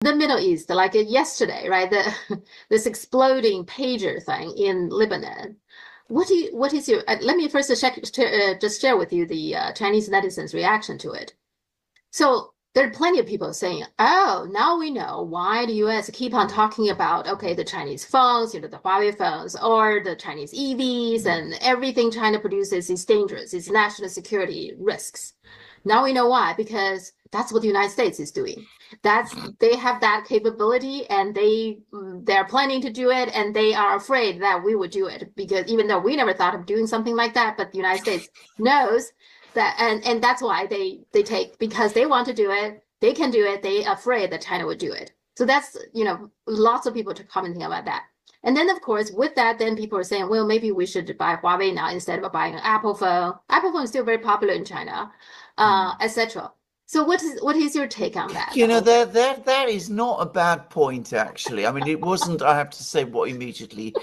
the Middle East, like yesterday, right? This exploding pager thing in Lebanon. What is your? Let me first just share with you the Chinese netizens' reaction to it. So there are plenty of people saying, "Oh, now we know why the U.S. keep on talking about okay, the Chinese phones, the Huawei phones, or the Chinese EVs, and everything China produces is dangerous. It's national security risks." Now we know why, because that's what the United States is doing. They have that capability, and they're planning to do it, and they are afraid that we would do it because even though we never thought of doing something like that, but the United States knows that, and that's why they take because they want to do it, they can do it. They are afraid that China would do it. So that's lots of people commenting about that. And then, of course, with that, then people are saying, well, maybe we should buy Huawei now instead of buying an Apple phone. Apple phone is still very popular in China, etc. So what is your take on that? That is not a bad point, actually. I mean, it wasn't, I have to say, what immediately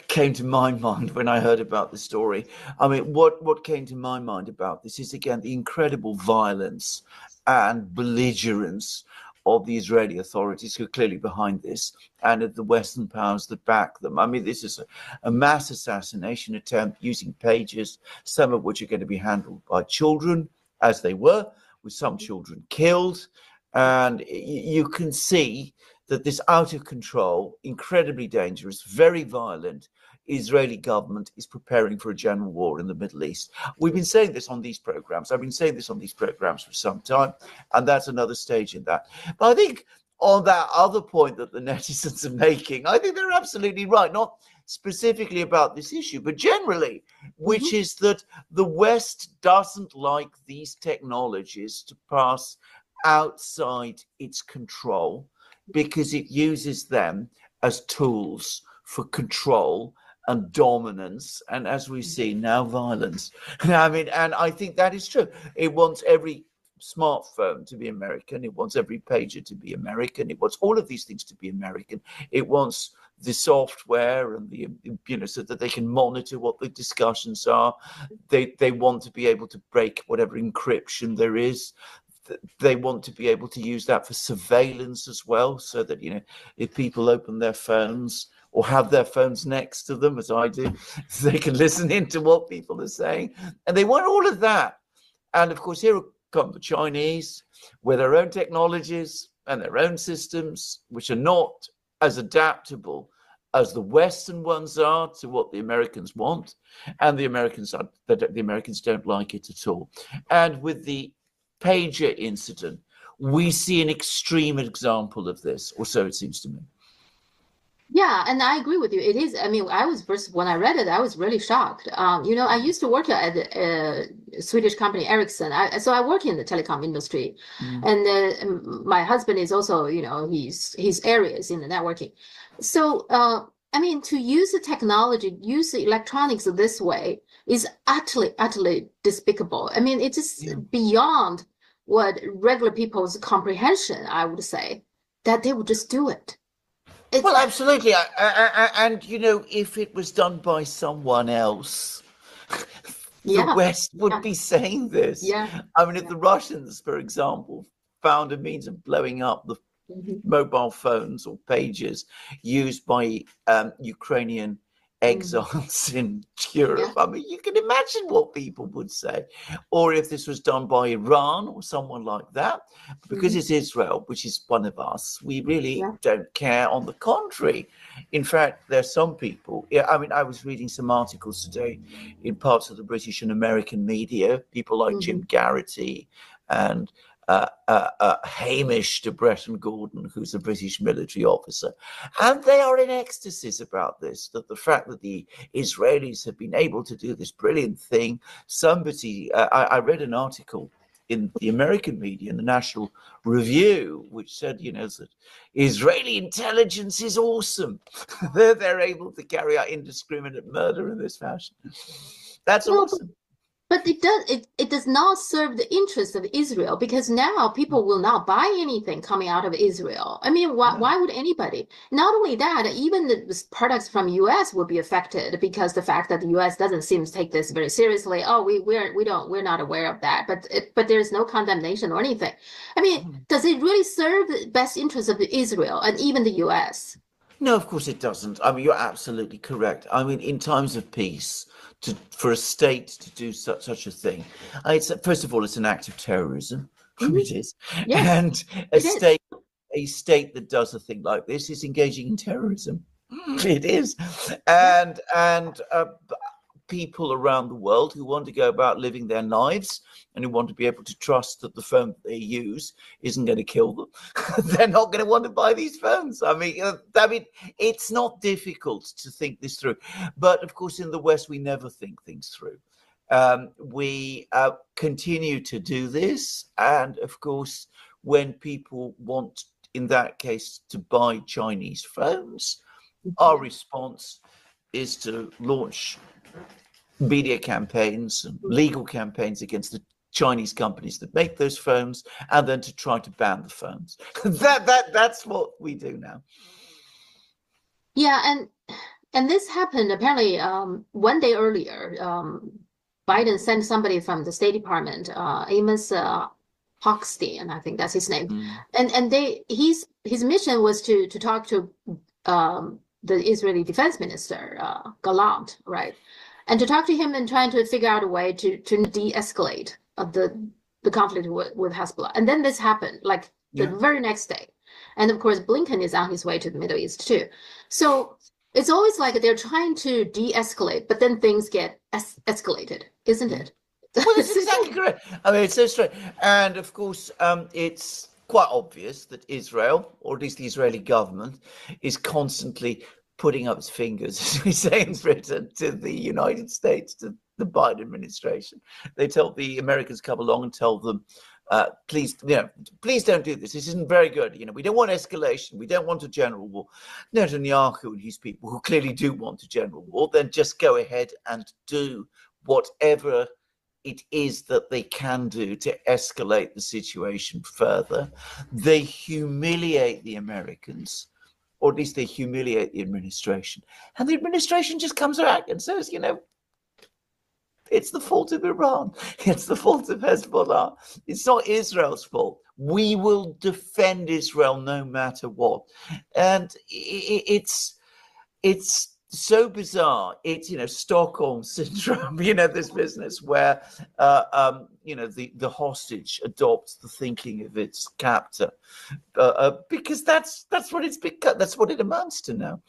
came to my mind when I heard about the story. I mean, what came to my mind about this is, again, the incredible violence and belligerence of the Israeli authorities who are clearly behind this, and of the Western powers that back them. I mean, this is a mass assassination attempt using pages, some of which are going to be handled by children, as they were, with some children killed. And you can see that this out of control, incredibly dangerous, very violent Israeli government is preparing for a general war in the Middle East. We've been saying this on these programs. I've been saying this on these programs for some time, and that's another stage in that. But I think on that other point that the netizens are making, I think they're absolutely right, not specifically about this issue, but generally, which is that the West doesn't like these technologies to pass outside its control because it uses them as tools for control and dominance, and as we see now, violence. I mean, and I think that is true. It wants every smartphone to be American. It wants every pager to be American. It wants all of these things to be American. It wants the software and the so that they can monitor what the discussions are. They want to be able to break whatever encryption there is. They want to be able to use that for surveillance as well, so that if people open their phones or have their phones next to them, as I do, they can listen into what people are saying. And they want all of that. And of course, here come the Chinese with their own technologies and their own systems, which are not as adaptable as the Western ones are to what the Americans want. And the Americans don't like it at all. And with the pager incident, we see an extreme example of this, or so it seems to me. Yeah, and I agree with you. It is. I mean, when I read it, I was really shocked. I used to work at a Swedish company, Ericsson. So I work in the telecom industry, and my husband is also, his areas in the networking. So, I mean, to use the technology, use the electronics this way is utterly despicable. I mean, it's just beyond what regular people's comprehension, I would say, that they would just do it. Well, absolutely. And, if it was done by someone else, the West would be saying this. Yeah. I mean, if the Russians, for example, found a means of blowing up the mobile phones or pages used by Ukrainian exiles in Europe. I mean, you can imagine what people would say. Or if this was done by Iran or someone like that, because it's Israel, which is one of us, we really don't care. On the contrary, in fact, there's some people. I mean, I was reading some articles today in parts of the British and American media, people like Jim Garrity and Hamish to Breton Gordon, who's a British military officer, and they are in ecstasies about this, that the fact that the Israelis have been able to do this brilliant thing. I read an article in the American media, in the National Review, which said, that Israeli intelligence is awesome. They're able to carry out indiscriminate murder in this fashion. That's awesome. But it does not serve the interest of Israel, because now people will not buy anything coming out of Israel. I mean, why would anybody? Not only that, even the products from US will be affected, because the fact that the US doesn't seem to take this very seriously. Oh, we're not aware of that, but there's no condemnation or anything. I mean, does it really serve the best interest of Israel and even the US? No, of course it doesn't. I mean, you're absolutely correct. I mean, in times of peace, for a state to do such a thing, first of all, it's an act of terrorism. It is. Yes, And a state that does a thing like this is engaging in terrorism. It is. And people around the world who want to go about living their lives and who want to be able to trust that the phone that they use isn't going to kill them, they're not going to want to buy these phones. I mean, it's not difficult to think this through. But of course, in the West, we never think things through. We continue to do this. And of course, when people want, in that case, to buy Chinese phones, our response is to launch media campaigns and legal campaigns against the Chinese companies that make those phones, and then to try to ban the phones. That's what we do now. Yeah, and this happened apparently one day earlier. Biden sent somebody from the State Department, Amos Hochstein, I think that's his name, and his mission was to talk to the Israeli Defense Minister Gallant, right? And to talk to him and trying to figure out a way to de-escalate the conflict with Hezbollah. And then this happened, like the very next day. And of course, Blinken is on his way to the Middle East too. So it's always like they're trying to de-escalate, but then things get escalated, isn't it? Well, that's exactly correct. I mean, it's so strange. And of course, it's quite obvious that Israel, or at least the Israeli government, is constantly putting up its fingers, as we say in Britain, to the United States, to the Biden administration. They tell the Americans come along and tell them, please don't do this. This isn't very good. We don't want escalation. We don't want a general war. Netanyahu and his people, who clearly do want a general war, then just go ahead and do whatever it is that they can do to escalate the situation further. They humiliate the Americans, or at least they humiliate the administration. And the administration just comes back and says, it's the fault of Iran. It's the fault of Hezbollah. It's not Israel's fault. We will defend Israel no matter what. And it's so bizarre. It's, Stockholm syndrome, this business where, the hostage adopts the thinking of its captor, because that's what it's become. That's what it amounts to now.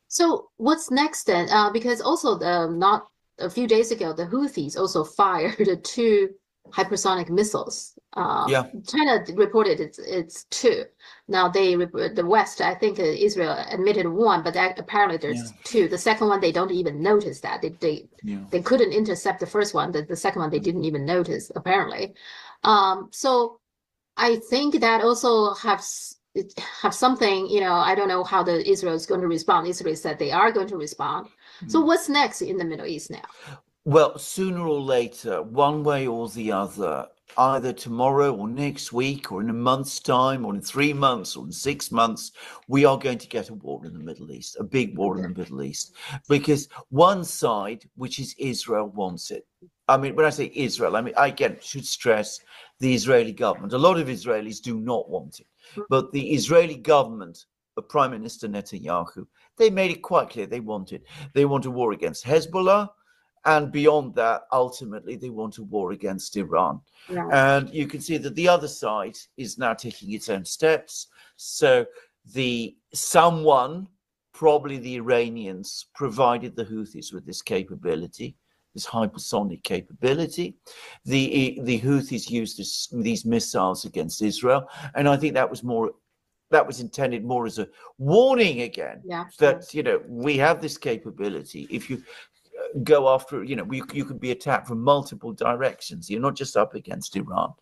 So what's next then? Because also not a few days ago, the Houthis also fired 2 hypersonic missiles. China reported it's 2. Now the West, I think Israel admitted 1, but apparently there's 2. The second one, they don't even notice that. They couldn't intercept the first one. The second one, they didn't even notice, apparently. So I think that also have something, I don't know how Israel is going to respond. Israel said they are going to respond. So what's next in the Middle East now? Well, sooner or later, one way or the other, either tomorrow or next week or in a month's time or in 3 months or in 6 months, we are going to get a war in the Middle East, a big war in the Middle East, because one side, which is Israel, wants it. I mean, when I say Israel, I again should stress the Israeli government. A lot of Israelis do not want it, but the Israeli government, the Prime Minister Netanyahu, they made it quite clear they want it. They want a war against Hezbollah. And beyond that, ultimately, they want a war against Iran. Yeah. And you can see that the other side is now taking its own steps. So someone, probably the Iranians, provided the Houthis with this capability, this hypersonic capability. The Houthis used these missiles against Israel. And I think that was intended more as a warning again, that, we have this capability. If you go after, you could be attacked from multiple directions. You're not just up against Iran.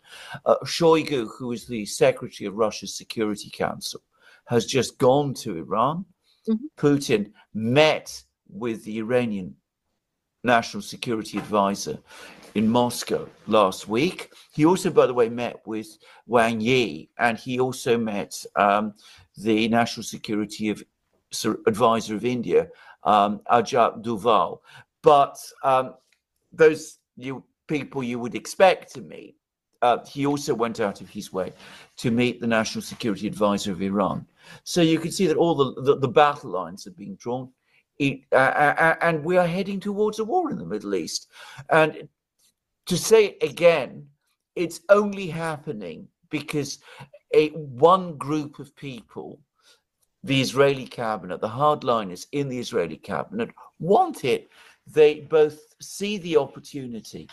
Shoigu, who is the secretary of Russia's Security Council, has just gone to Iran. Putin met with the Iranian national security advisor in Moscow last week. He also, by the way, met with Wang Yi, and he also met the national security advisor of India, Ajit Doval. But those people you would expect to meet, he also went out of his way to meet the national security advisor of Iran. So you can see that all the battle lines are being drawn. And we are heading towards a war in the Middle East. And to say it again, it's only happening because one group of people, the Israeli cabinet, the hardliners in the Israeli cabinet, want it. They both see the opportunity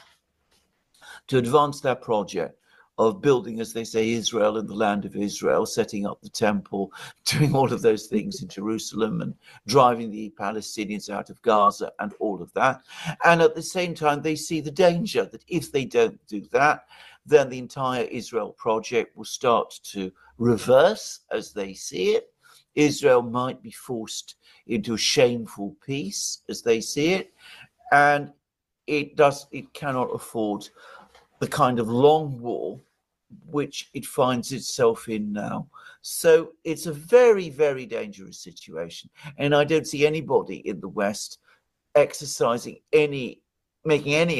to advance their project of building, as they say, Israel in the land of Israel, setting up the temple, doing all of those things in Jerusalem and driving the Palestinians out of Gaza and all of that. And at the same time, they see the danger that if they don't do that, then the entire Israel project will start to reverse as they see it. Israel might be forced into a shameful peace as they see it. And it cannot afford the kind of long war which it finds itself in now. So it's a very, very dangerous situation. And I don't see anybody in the West making any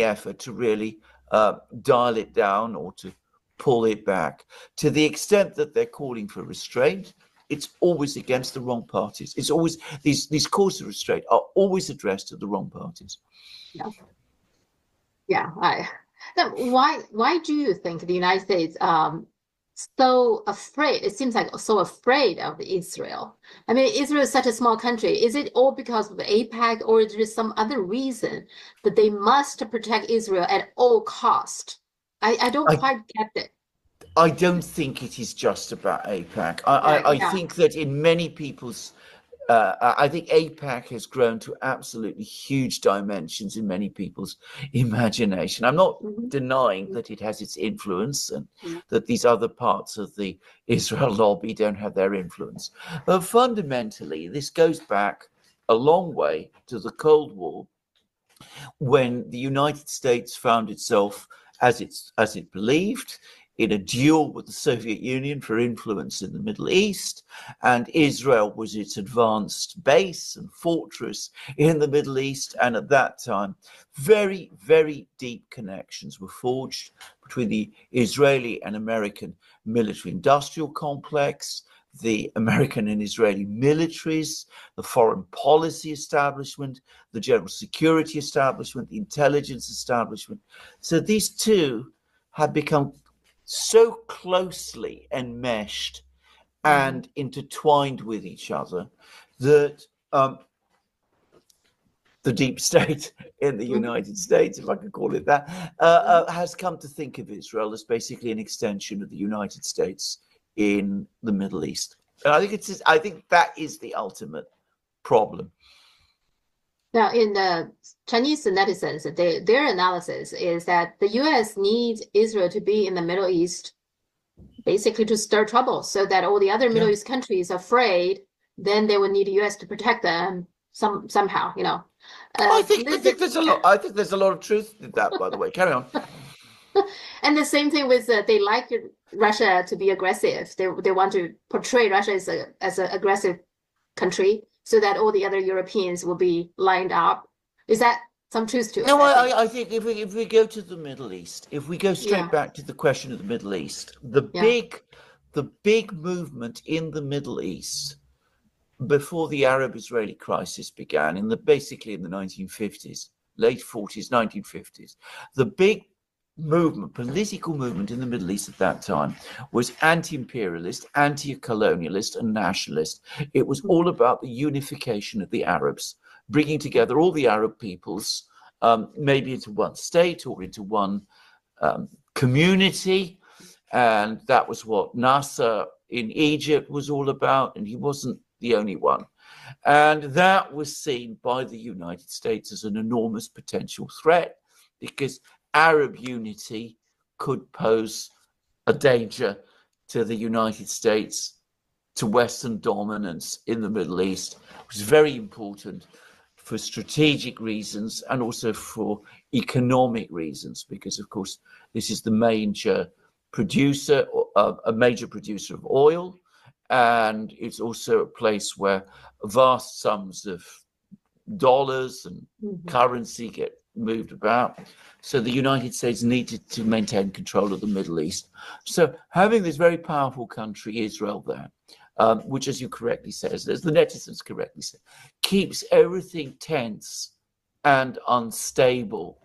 effort to really dial it down or to pull it back. To the extent that they're calling for restraint, it's always against the wrong parties. It's always these calls to restraint are always addressed to the wrong parties. Why do you think the United States so afraid? It seems like so afraid of Israel. I mean, Israel is such a small country. Is it all because of AIPAC, or is there some other reason that they must protect Israel at all cost? I don't quite get it. I don't think it is just about AIPAC. I think that in many people's I think AIPAC has grown to absolutely huge dimensions in many people's imagination. I'm not denying that it has its influence and that these other parts of the Israel lobby don't have their influence. But fundamentally, this goes back a long way to the Cold War, when the United States found itself, as it believed, in a duel with the Soviet Union for influence in the Middle East, and Israel was its advanced base and fortress in the Middle East. And at that time, very, very deep connections were forged between the Israeli and American military-industrial complex, the American and Israeli militaries, the foreign policy establishment, the general security establishment, the intelligence establishment. So these two have become so closely enmeshed and intertwined with each other that the deep state in the United States, if I could call it that, has come to think of Israel as basically an extension of the United States in the Middle East. And I think that is the ultimate problem. Now, in the Chinese netizens, their analysis is that the U.S. needs Israel to be in the Middle East, basically to stir trouble, so that all the other Middle East countries are afraid. Then they would need the U.S. to protect them somehow. I think there's a lot. I think there's a lot of truth in that. By the way, carry on. And the same thing with they like Russia to be aggressive. They want to portray Russia as an aggressive country, so that all the other Europeans will be lined up. Is that some truth to it? No, I think if we go to the Middle East, if we go straight back to the question of the Middle East, the big movement in the Middle East before the Arab-Israeli crisis began, basically in the 1950s, late 40s, 1950s, the big political movement in the Middle East at that time was anti-imperialist, anti-colonialist, and nationalist. It was all about the unification of the Arabs, bringing together all the Arab peoples, maybe into one state or into one community. And that was what Nasser in Egypt was all about, and he wasn't the only one. And that was seen by the United States as an enormous potential threat, because Arab unity could pose a danger to the United States, to Western dominance in the Middle East. It was very important for strategic reasons and also for economic reasons, because of course this is the major producer, a major producer of oil, and it's also a place where vast sums of dollars and currency get moved about. So the United States needed to maintain control of the Middle East. So having this very powerful country, Israel, there, which, as you correctly say, as the netizens correctly say, keeps everything tense and unstable,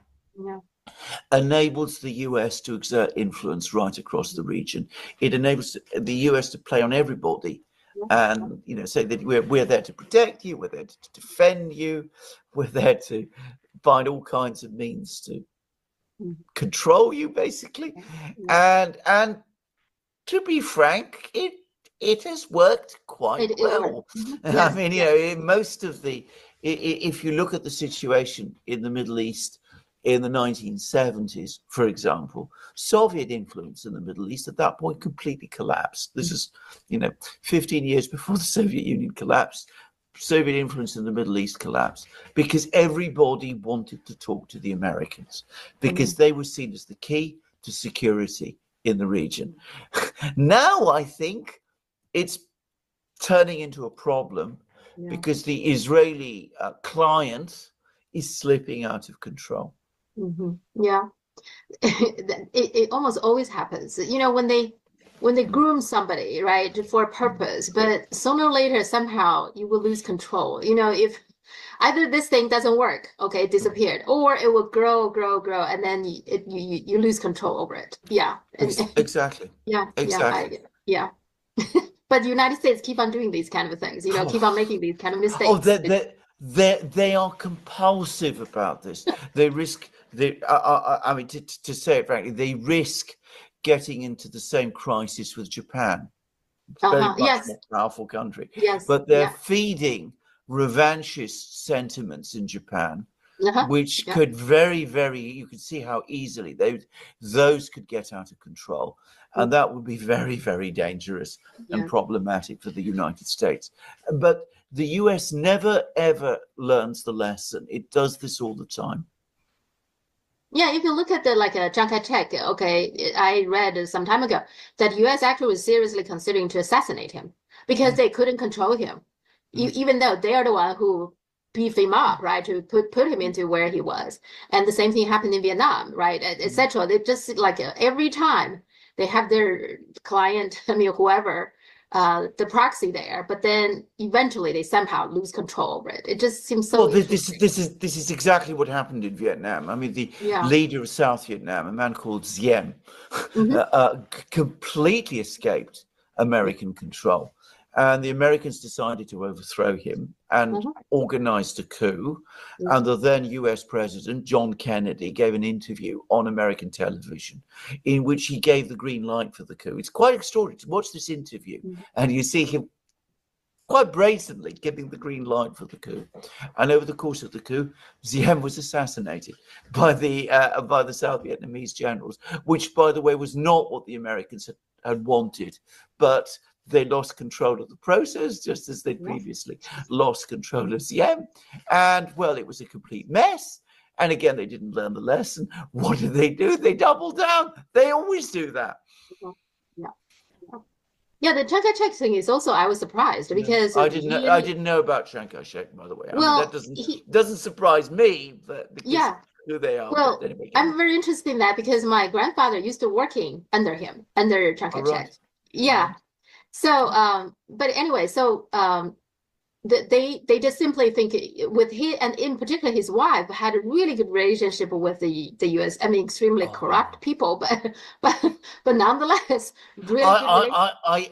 enables the US to exert influence right across the region. It enables the US to play on everybody and, you know, say that we're there to protect you, we're there to defend you, we're there to find all kinds of means to control you, basically. And to be frank, it has worked quite well. I mean, you know, in most of the, if you look at the situation in the Middle East in the 1970s, for example, Soviet influence in the Middle East at that point completely collapsed. This is, you know, 15 years before the Soviet Union collapsed. Soviet influence in the Middle East collapsed because everybody wanted to talk to the Americans because they were seen as the key to security in the region. Now I think it's turning into a problem because the Israeli client is slipping out of control. Yeah, it almost always happens. You know, when they groom somebody, right, for a purpose, but sooner or later somehow you will lose control. You know, if either this thing doesn't work, okay, it disappeared, or it will grow, and then you lose control over it. Yeah, exactly. Exactly. But the United States keep on doing these kind of things. You know, keep on making these kind of mistakes. They are compulsive about this. They risk. I mean, to say it frankly, they risk getting into the same crisis with Japan. Very much more powerful country. But they're feeding revanchist sentiments in Japan, which could you could see how easily those could get out of control. And that would be very, very dangerous and problematic for the United States. But the US never, ever learns the lesson. It does this all the time. Yeah, if you look at Chiang Kai-shek, okay, I read some time ago that US actually was seriously considering to assassinate him because they couldn't control him, even though they are the one who beefed him up, right, to put him into where he was. And the same thing happened in Vietnam, right, etc. They just every time they have their client, I mean, whoever, the proxy there, but then eventually they somehow lose control over it. It just seems so. Well, this is exactly what happened in Vietnam. I mean, the leader of South Vietnam, a man called Diem, completely escaped American control, and the Americans decided to overthrow him and organized a coup. And the then US President John Kennedy gave an interview on American television in which he gave the green light for the coup. It's quite extraordinary to watch this interview, and you see him quite brazenly giving the green light for the coup. And over the course of the coup, Diem was assassinated by the South Vietnamese generals, which, by the way, was not what the Americans had wanted, but they lost control of the process, just as they previously lost control of Diem. And, well, it was a complete mess. And again, they didn't learn the lesson. What did they do? They doubled down. They always do that. Yeah, the Chiang Kai-shek thing is also, I was surprised because I didn't know about Chiang Kai-shek, by the way. Well, I mean, that doesn't surprise me, but because who they are. Well, I'm very interested in that because my grandfather used to working under him, under Chiang Kai-shek. Right. Yeah. So, but anyway, so they just simply think with he, and in particular his wife, had a really good relationship with the US. I mean, extremely corrupt people, but nonetheless, really good.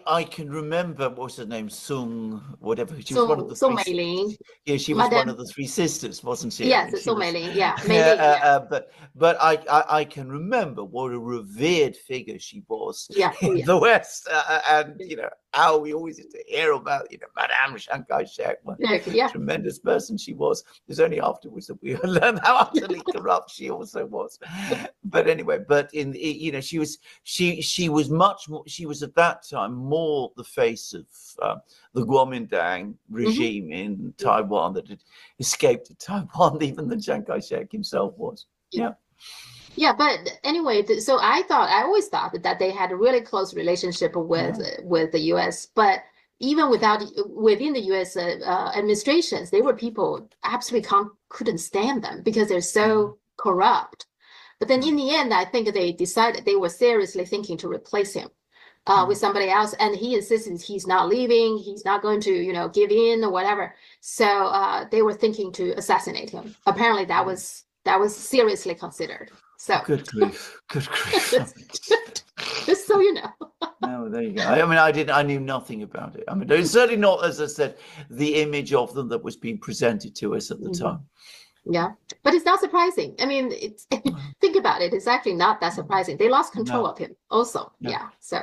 I can remember, what was her name, Sung, whatever. She was one of the three sisters. Yeah, she was one of the three sisters, wasn't she? Yes, Sung Mei-ling. Yeah, but I can remember what a revered figure she was in the West, and you know, how we always used to hear about, Madame Chiang Kai-shek, what a tremendous person she was. It was only afterwards that we learned how utterly corrupt she also was. But anyway, she was much more, she was at that time more the face of the Kuomintang regime in Taiwan that had escaped to Taiwan even than Chiang Kai-shek himself was. Yeah, but anyway, so I always thought that they had a really close relationship with the U.S. But even within the U.S. Administrations, there were people absolutely couldn't stand them because they're so corrupt. But then in the end, I think they decided they were seriously thinking to replace him with somebody else, and he insisted he's not leaving, he's not going to give in or whatever. So they were thinking to assassinate him. Apparently, that was seriously considered. So good grief. Just so you know. No, there you go. I knew nothing about it. It's certainly not, as I said, the image of them that was being presented to us at the time. Yeah, but it's not surprising. Think about it. It's actually not that surprising. They lost control of him also. So